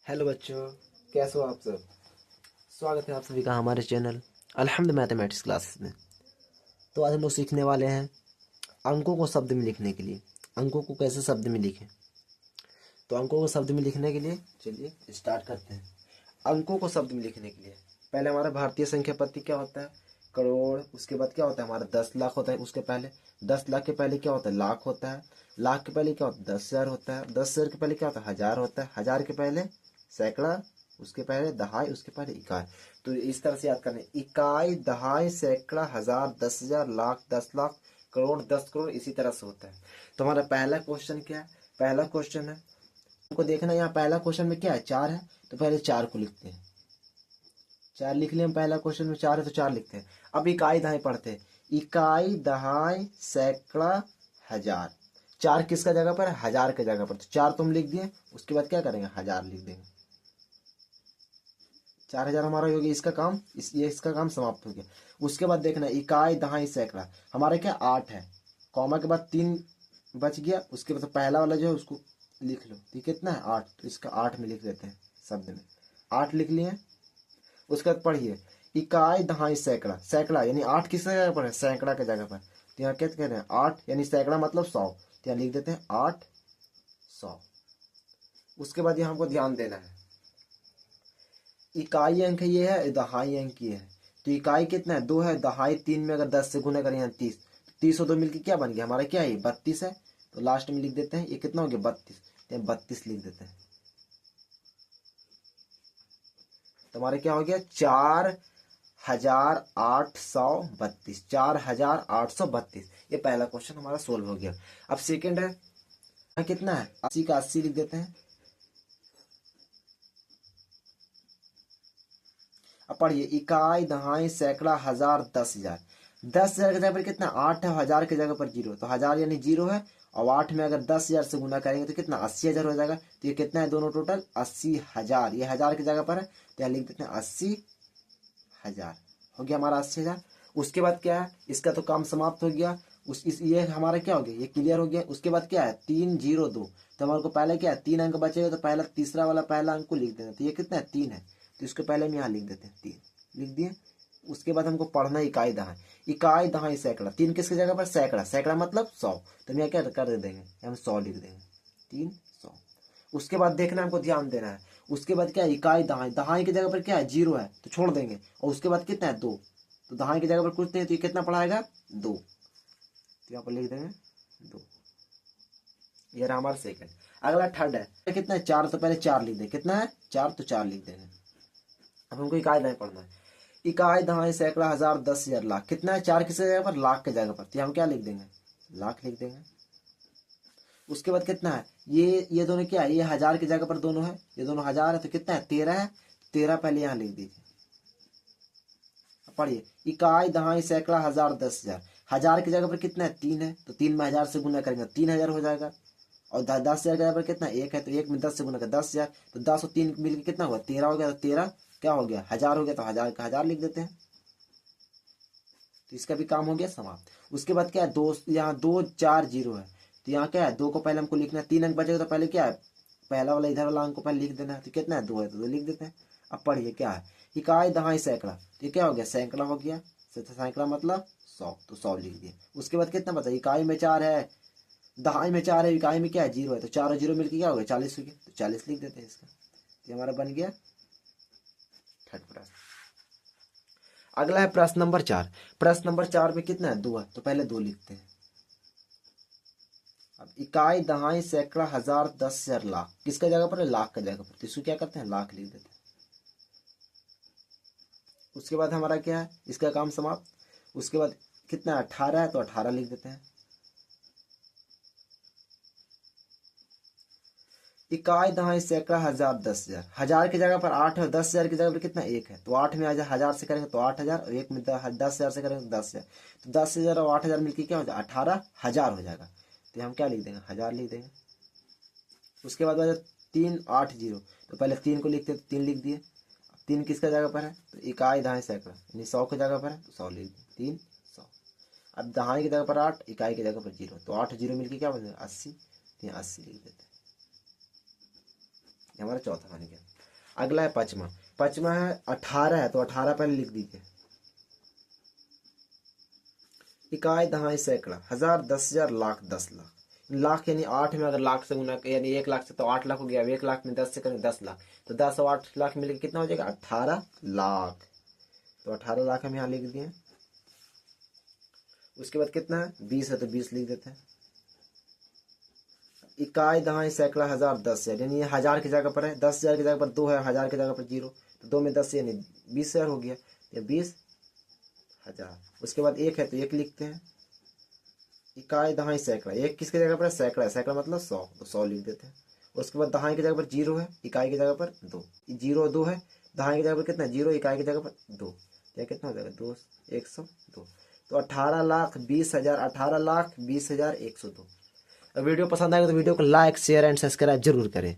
Hello बच्चों, कैसे हो आप सब। स्वागत है आप सभी का हमारे चैनल अल्हम्द मैथमेटिक्स क्लासेस में। तो आज हम लोग सीखने वाले हैं अंकों को शब्द में लिखने के लिए। अंकों को कैसे शब्द में लिखें। तो अंकों को शब्द में लिखने के लिए चलिए स्टार्ट करते हैं। अंकों को शब्द में लिखने के लिए पहले हमारा भारतीय संख्या पत्ती क्या होता है, करोड़। उसके बाद क्या होता है हमारा 10 लाख होता है। उसके पहले 10 लाख के पहले क्या होता है, लाख होता है। लाख के पहले क्या होता है, 10,000 होता है। 10,000 के पहले क्या होता है, हजार होता है। हजार के पहले सैकड़ा, उसके पहले दहाई, उसके पहले इकाई। तो इस तरह से याद करना है, इकाई, दहाई, सैकड़ा, हजार, 10,000, लाख, 10 लाख, करोड़, 10 करोड़, इसी तरह से होता है। तो हमारा पहला क्वेश्चन क्या है, पहला क्वेश्चन है हमको देखना है यहाँ पहला क्वेश्चन में क्या है, 4 है। तो पहले 4 को लिखते हैं, 4 लिख लिया हम। पहला क्वेश्चन में 4 है तो 4 लिखते हैं। अब इकाई दहाई पढ़ते हैं। इकाई, दहाई, सैकड़ा, हजार। 4 किसका जगह पर है, हजार के जगह पर। तो 4 तुम लिख दिए। उसके बाद क्या करेंगे, हजार लिख देंगे। 4,000 हमारा हो गया, इसका काम इसका काम समाप्त हो गया। उसके बाद देखना इकाई, दहाई, सैकड़ा हमारा क्या 8 है। कॉमा के बाद 3 बच गया। उसके बाद पहला वाला जो है उसको लिख लो। तो कितना है 8, तो इसका 8 में लिख देते हैं शब्द में। 8 लिख लिए। उसके बाद पढ़िए इकाई, दहाई, सैकड़ा। सैकड़ा यानी 8 किस जगह पर है, सैकड़ा के जगह पर। तो यहाँ क्या कह रहे हैं 8 यानी सैकड़ा मतलब 100। तो यहाँ लिख देते हैं 800। उसके बाद यहाँ हमको ध्यान देना है, इकाई अंक ये है, दहाई अंक ये है। तो इकाई कितना है, 2 है। दहाई 3 में अगर 10 से गुना करें यहाँ 30, 30 और 2 मिलकर क्या बन गया हमारा, क्या है 32 है। तो लास्ट में लिख देते हैं ये कितना हो गया 32। तो 32 लिख देते हैं। तो हमारे क्या हो गया 4,832। 4,832 ये पहला क्वेश्चन हमारा सोल्व हो गया। अब सेकंड है, यहाँ कितना है 80 का 80 लिख देते हैं। अब पढ़िए इकाई, दहाई, सैकड़ा, हजार, 10,000। 10,000 की जगह पर कितना 8 है, हजार की जगह पर 0। तो हजार यानी 0 है। और 8 में अगर 10,000 से गुना करेंगे तो कितना 80,000 हो जाएगा। तो ये कितना है दोनों टोटल 80,000। ये हजार की जगह पर है तो यहाँ लिख देते हैं 80,000। हो गया हमारा 80,000। उसके बाद क्या है, इसका तो काम समाप्त हो गया। ये हमारा क्या हो गया, ये क्लियर हो गया। उसके बाद क्या है 302। तो हमारे को पहले क्या है 3 अंक बचेगा। तो पहला तीसरा वाला पहला अंक को लिख देना। तो ये कितना है 3 है। तो इसको पहले हम यहाँ लिख देते हैं 3 लिख दिए। उसके बाद हमको पढ़ना है इकाई, दहाई। इकाई, दहाई, सैकड़ा। 3 किसकी जगह पर, सैकड़ा। सैकड़ा मतलब 100। तो हम यहाँ क्या कर देंगे, हम 100 लिख देंगे। 300। उसके बाद देखना हमको ध्यान देना है। उसके बाद क्या है इकाई, दहाई। दहाई की जगह पर क्या है 0 है तो छोड़ देंगे। और उसके बाद कितना है 2। तो दहाई की जगह पर कुछ नहीं तो ये कितना पढ़ाएगा 2। तो यहाँ पर लिख देंगे 2। ये रहा हमारा सेकंड। अगला थर्ड है, कितना है 4। तो पहले 4 लिख देंगे। कितना है 4, तो 4 लिख देंगे। अब हमको इकाई दहाई पढ़ना है। इकाई, दहाई, सैकड़ा, हजार, 10,000, लाख। कितना है 4 किस जगह पर, लाख के जगह पर। तो हम क्या लिख देंगे, लाख लिख देंगे। उसके बाद कितना है ये दोनों क्या है, ये हजार की जगह पर दोनों है। ये दोनों हजार है तो कितना है 13 है। 13 पहले यहाँ लिख दीजिए। पढ़िए इकाई, दहाई, सैकड़ा, हजार, 10,000। हजार की जगह पर कितना है 3 है। तो 3 में हजार से गुना करेंगे 3,000 हो जाएगा। और 10,000 की जगह पर कितना 1 है। तो 1 में 10 से गुना कर 10,000। तो 10 और 3 मिलकर कितना हुआ 13 हो गया। तो 13 क्या हो गया हजार हो गया। तो हजार का हजार लिख देते हैं। तो इसका भी काम हो गया समाप्त। उसके बाद क्या है दो, यहाँ 2 4 0 है। तो यहाँ क्या है 2 को पहले हमको लिखना है। 3 अंक बचेगा तो पहले क्या है पहला वाला इधर वाला अंक को पहले लिख देना है। तो कितना है 2 है तो 2 लिख देते हैं। अब पढ़िए क्या है इकाई, दहाई, सैकड़ा। तो ये क्या हो गया सैकड़ा हो गया। सैकड़ा मतलब 100। तो 100 लिख दिए। उसके बाद कितना बचा, इकाई में 4 है, दहाई में 4 है, इकाई में क्या है 0 है। तो 4 और 0 मिलकर क्या हो गया 40 हो गया। तो 40 लिख देते हैं इसका। तो हमारा बन गया थर्ड प्रश्न। अगला है प्रश्न नंबर 4। प्रश्न नंबर 4 में कितना है 2 है। तो पहले 2 लिखते हैं। अब इकाई, दहाई, सैकड़ा, हजार, 10,000, लाख। किसका जगह पर है, लाख का जगह पर। तो इसको क्या करते हैं लाख लिख देते हैं। उसके बाद हमारा क्या है इसका काम समाप्त। उसके बाद कितना 18 है तो 18 लिख देते हैं। इकाई, दहाई, सैकड़ा, हजार, 10,000। हजार की जगह पर 8 है। 10,000 की जगह पर कितना 1 है। तो 8 में हजार से करेंगे तो 8,000। और 1 में 10,000 से करेंगे तो 10,000। तो 10,000 और 8,000 मिलकर क्या हो जाएगा 18,000 हो जाएगा। तो हम क्या लिख देंगे हजार लिख देंगे। उसके बाद 3 8 0। तो पहले 3 को लिखते तो 3 लिख दिए। 3 किसका जगह पर है तो इकाई, दहाई, सैकड़ा यानी 100 की जगह पर है तो 100 लिख दिए 300। अब दहाई की जगह पर 8, इकाई की जगह पर 0। तो 8 0 मिलकर क्या बन जाएगा 80। तो यहाँ 80 लिख देते हैं। ये हमारा चौथा बन गया। अगला है पांचवा, पांचवा है 18 है तो 18 पहले लिख दीजिए। इकाई दहाई सैकड़ा, हजार, 10,000, लाख, 10 लाख। लाख यानी 8 में अगर लाख से गुना यानी 1 लाख से तो 8 लाख हो गया। 1 लाख में 10 से करें 10 लाख, तो 10 और 8 लाख मिलकर कितना हो जाएगा 18 लाख। तो 18 लाख हम यहाँ लिख दिए। उसके बाद कितना है 20 है तो 20 लिख देते हैं। इकाई दहाई सैकड़ा हजार 10,000 यानी ये 1000 की जगह पर है, 10,000 की जगह पर 2 है, 1000 की जगह पर 0, तो 2 में 10 यानी 20,000 हो गया, या 20,000। उसके बाद 1 है तो 1 लिखते हैं। इकाई दहाई सैकड़ा, 1 किसकी जगह पर है सैकड़ा है, सैकड़ा मतलब 100, तो 100 लिख देते हैं। उसके बाद दहाई की जगह पर 0 है, इकाई की जगह पर 2, 0 2 है, दहाई की जगह पर कितना 0, इकाई की जगह पर 2, या कितना हो जाएगा 2 102। तो 18,20,000, 18,20,102। वीडियो पसंद आएगा तो वीडियो को लाइक शेयर एंड सब्सक्राइब जरूर करें।